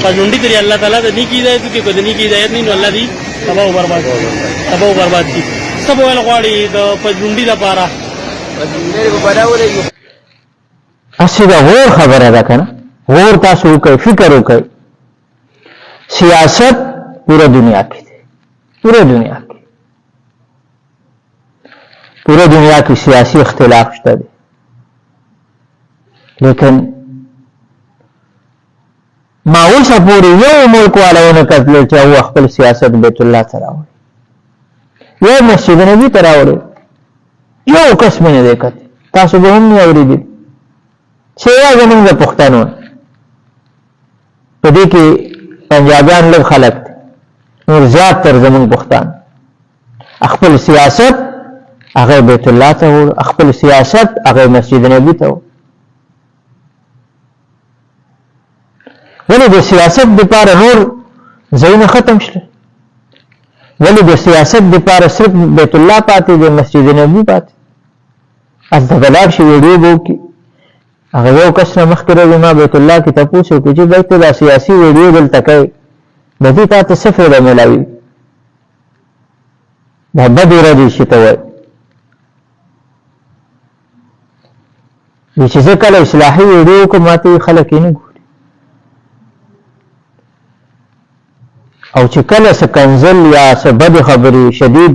پژوندی تری الله تعالی د نیکی ہدایت کې کو د نیکی ہدایت نه نو الله دی تباہ او برباد کی سب ول غواړي د پژوندی لپاره اسی دا غور خبره ده کنه غور تاسو کوي فکر وکړئ سیاست پورا دنیا کې ده پورا دنیا کې سیاسی اختلاف شته دي لیکن ما اوسه پورې یو ملک والونه کتل چې هو خپل سیاست بیت الله ته راوړي یو مسجد نبی ته راوړي یو کس مې نه دی کتلی تاسو به هم نه اورېدلي چې یا زمونږ د پښتنو په دې کې پنجابیان لږ خلک دي نور زیات تر زمونږ پښتانه خپل سیاست هغه بیت الله ته وړي خپل سیاست هغه مسجد نبی ته وړي ولی د سیاست دپاره نور ځایونه ختم شل ولی د سیاست دپاره صرف بیت الله پاتې دی مسجد نبی پاتې هلته به لاړ شي ویډیو به وکړي هغه یو کس نه مخکې راځي ما بیت الله کې تپوس وکړي چې بای ته دا سیاسي ویډیو دلته کوي د دې تا ته څه فایده میلاوي دا بدې ردې چې ته وایي چې زه کله اصلاحي ویډیو وکړم ما ته خلک یې نه ګوري او چې کله څه کنزل یا څه بدې خبرې شدید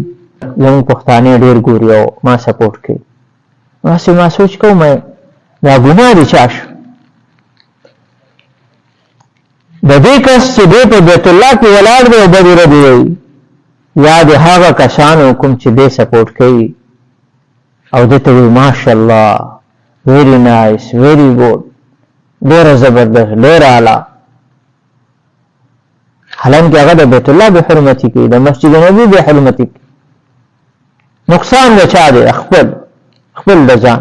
زموږ پښتانه ډېر ګوري او ما سپورټ کوي هسې ما سوچ کوم دا ګناه دی چا شو د دې کس چې دی په بیت الله کې ولاړ دی او بدې ردې وایي یا د هغه کسانو کوم چې دی سپورټ کوي او دې ته وایي ماشاءالله ویری نایس ویری ګوډ ډېره زبردست ډېره اعلی حالانکه هغه د بیت الله به حرمتي کوي د مسجد نبی به حرمتي کوي نقصان د چا دی خپل د ځان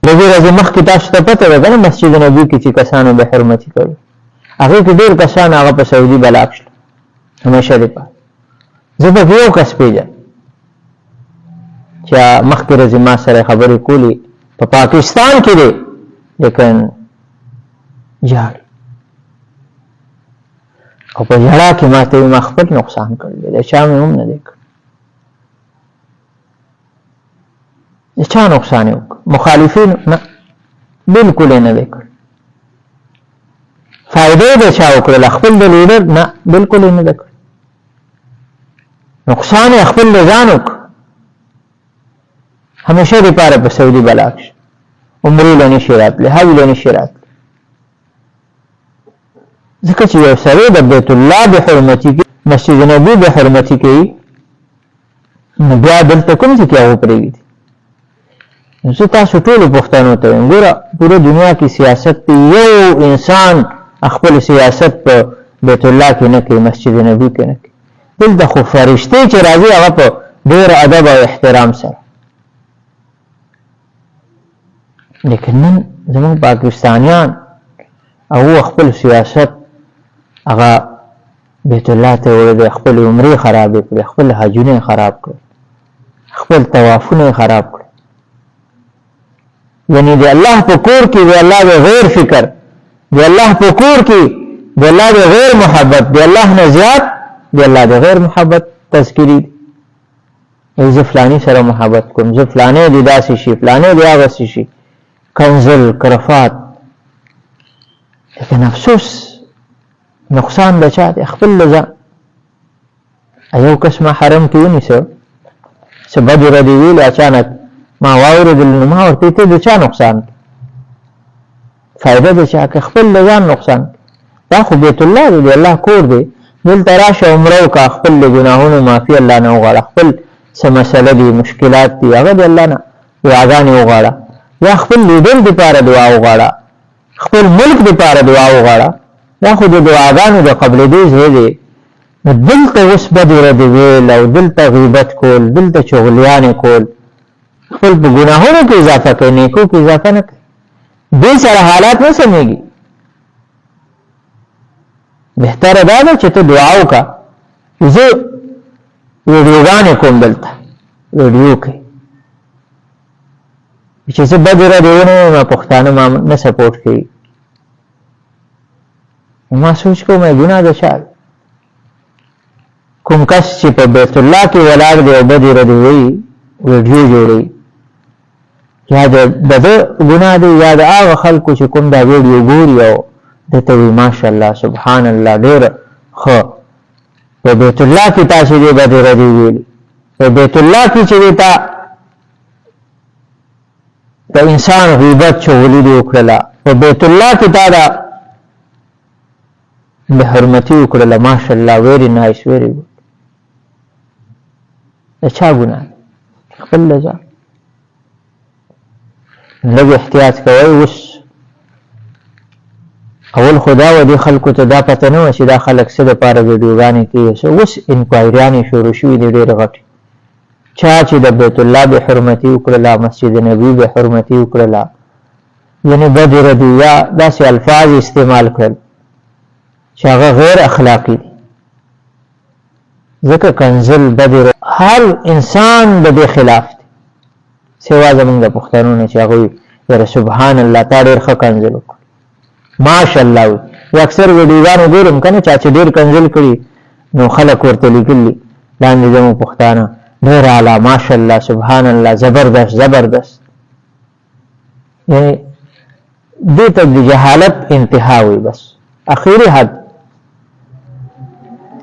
د دې ورځې مخکې تاسو ته پته ده کنه مسجد نبی کې چې کسانو به حرمتي کوي هغه کې ډېر کسان هغه په سعودي بلاک شول همیشه لپاره زه به یو کس پیژنم چې مخکې ورځې ما سره خبرې کولې په پاکستان کې دی لیکن جاړي او په جړه کې ما ته ما خپل نقصان کړل د چا مې هم نه دی کړ د چا نقصان یې وکړ مخالفین نه بالکل یې نه دی کړ فایده د چا وکړل خپل د لیډر نه بالکل یې نه دی کړ نقصان یې خپل د ځان وکړ همیشه دپاره په سعودي بلاک شي عمرې له نشي راتلی حج له نشي راتلی ځکه چې یو سړی د بیت الله به حرمتي کوي مسجد نبی به حرمتي کوي نو بیا دلته کوم ځای کې هغه پرېږدي نو زه تاسو ټولو پښتنو ته وایم ګوره پوره دنیا کې سیاست یو انسان خپل سیاست په بیت الله کې نه کوي مسجد نبی کې نه کوي دلته خو فرشتې چې راځي هغه په ډېر ادب او احترام سره لیکن نن زموږ پاکستانیان او خپل سیاست هغه بیت الله ته وړي خپل عمرې خرابې کړي خپل حجونه خراب کړي خپل طوافونه خراب کړي یعنی د الله په کور کې د الله د غیر فکر د الله په کور کې د الله د غیر محبت د الله نه زیات د الله د غیر محبت تذکری زه فلانی سره محبت کوم زه فلانه دي داسې شي فلانه دي هغه شي کنزل کرفات لیکن افسوس نقصان د چا دی خپل لځه یو کس ما حرم کې ونیسه څه بدې ردې ویلې اچانک ما واورېدل نو ما ورته ته د چا نقصان فایده د چا که خپل د ځان نقصان دا خو بیت الله دی د الله کور دی دلته راشه عمره وکړه خپل د ګناهونو معافي الله نه وغواړه خپل څه مسله دي مشکلات دي هغه د الله نه دعاګانې وغواړه یا خپل لیډر دپاره دعا وغواړه خپل ملک دپاره دعا وغواړه دا خو د دعاګانو د قبلېدو ځای دی نو دلته اوس بدې ردې ویل او دلته غیبت کول دلته چغلیانې کول خپل په ګناهونو کې اضافه کوي نیکو کې اضافه نه کوي دې سره حالات نه سمېږي بهتره دا ده چې ته دعا وکړه زه ویډیوګانې کوم دلته ویډیو کوي چې زه بدې ردې ونه ما پښتانه ما نه سپورټ کوي ما سوچ کوم ګناه ده چا کوم کس چې په بیت الله کې ولاړ دی او بدې ردې وایي ویډیو جوړوي یا د ګناه دی یا د هغه خلکو چې کوم دا ویډیو ګوري او دته وي ماشاءالله سبحان الله ډېر ښه په بیت الله کې تاسو دې بدې ردې ویلي په بیت الله کې چې تا د انسان غیبت چغلي دې وکړله په بیت الله کې تا دا بے حرمتي وکړله ماشاءالله ویری نایس ویری ګډ د چا ګناه خپل لږه لږ احتیاط کوئ اوس اول خدا و دې خلکو ته دا پته نه وه چې دا خلک څه دپاره ویډیوګانې کوي اوس انکوایریانې شروع شوي دي ډېرې غټې چا چې د بیت الله بې حرمتي وکړله مسجد نبي بې حرمتي وکړله یعنې بدې ردي یا داسې الفاظ استعمال کړل چې هغه غیر اخلاقي دي ځکه کنزل بدې هر انسان د دې خلاف دی سوا زمونږ د پښتنو نه چې هغوی یاره سبحان الله تا ډېر ښه کنزل وکړ ماشاءالله وي یا اکثر ویډیوګانې ګورم که نه چا چې ډېر کنزل کړي نو خلک ورته لیکلي لاندې زموږ پښتانه ډېر اعلی ماشاءالله سبحان الله زبردست زبردست یعنې دې ته د جهالت انتها وي بس اخیری حد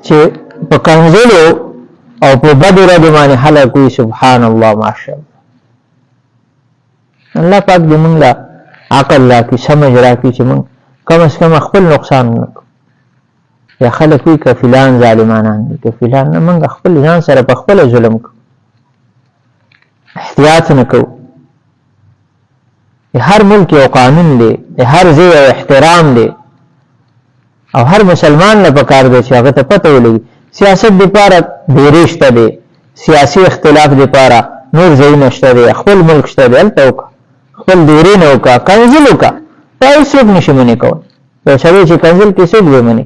چې په کنزلو او په بدو ردو باندې خلک وي سبحان الله ماشاءالله الله پاک دې موږ له عقل راکړي سمج راکړي چې موږ کم از کم خپل نقصان ونه کړو یا خلک وي که فلان ظالمانان دي که فلان نه موږ خپل ځان سره په خپله ظلم کوو احتیاط نه کوو د هر ملک یو قانون دی د هر ځای یو احترام دی او هر مسلمان نه پکار دی چې هغه ته پته ولګي سیاست دپاره ډېرې شته دی سیاسي اختلاف دپاره نور ځایونه شته دی خپل ملک شته دی هلته وکړه خپل ډېرې نه وکړه کنزل وکړه دا هېڅوک نشي منې کولی یو سړی چې کنزل کې څوک به منې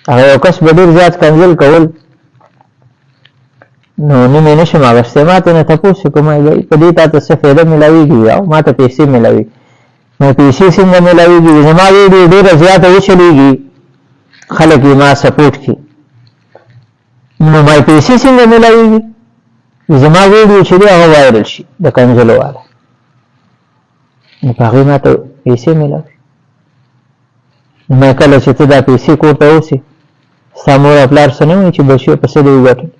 هغه یو کس به ډېر زیات کنزل کول نو نیمې نشم اخیستی ما ته نه تپوس کوم په دې تا ته څه فایده میلاویږي او ما ته پیسې میلاوي نو پیسې څنګه میلاویږي زما ویډیو ډېره زیاته وچلېږي خلک یې ما سپورټ کړي نو ما پیسې څنګه میلاویږي زما ویډیو چې دی هغه وایرل شي د کنزلو والا نو په هغې ما ته پیسې میلاوي نو کله چې ته دا پیسې کور ته اوسې ستا مور او پلار څه نه وایي چې بچیو په څه دې وګټل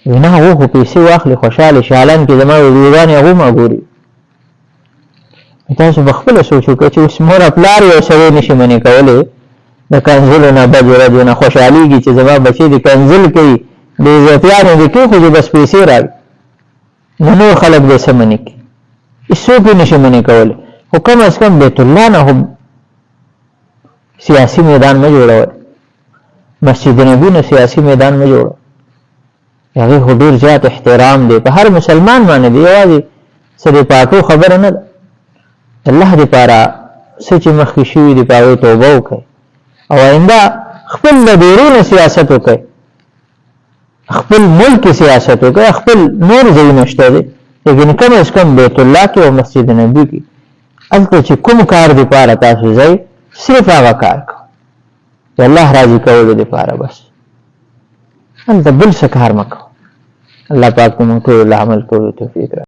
وي نه هغو خو پیسې واخلي خوشحاله شي حالان کې زما ویډیوګانې هغو ما ګوري تاسو به خپله سوچ وکړئ چې اوس مور او پلار یو سړی نشي منې کولی د کنزلو نه بدې ردو نه خوشحالېږي چې زما بچی د کنزل کوي د عزتیانې دې کېښودي بس پیسې راوي نو نور خلک به څه منې کړي هېڅوک یې نشي منې کولی خو کم از کم بیت الله نه هم سیاسي میدان مه جوړوئ مسجد نبي نه سیاسي میدان مه جوړوئ هغې خو ډېر زیات احترام دی په هر مسلمان باندې دی یوازې څه د پاکو خبره نه ده الله دپاره څه چې مخکې شوي دي په هغې توبه وکړئ او آینده خپل له ډېرونه سیاست وکړئ خپل ملک سیاست وکړئ خپل نور ځایونه شته دی لیکن کم از کم بیت الله کې او مسجد نبي کې هلته چې کوم کار دپاره تاسو ځئ صرف هغه کار کوئ د الله راضي کولو دپاره بس هلته بل څه کار مه کوئ الله پاک موږ ټول عمل کولو توفیق راکړي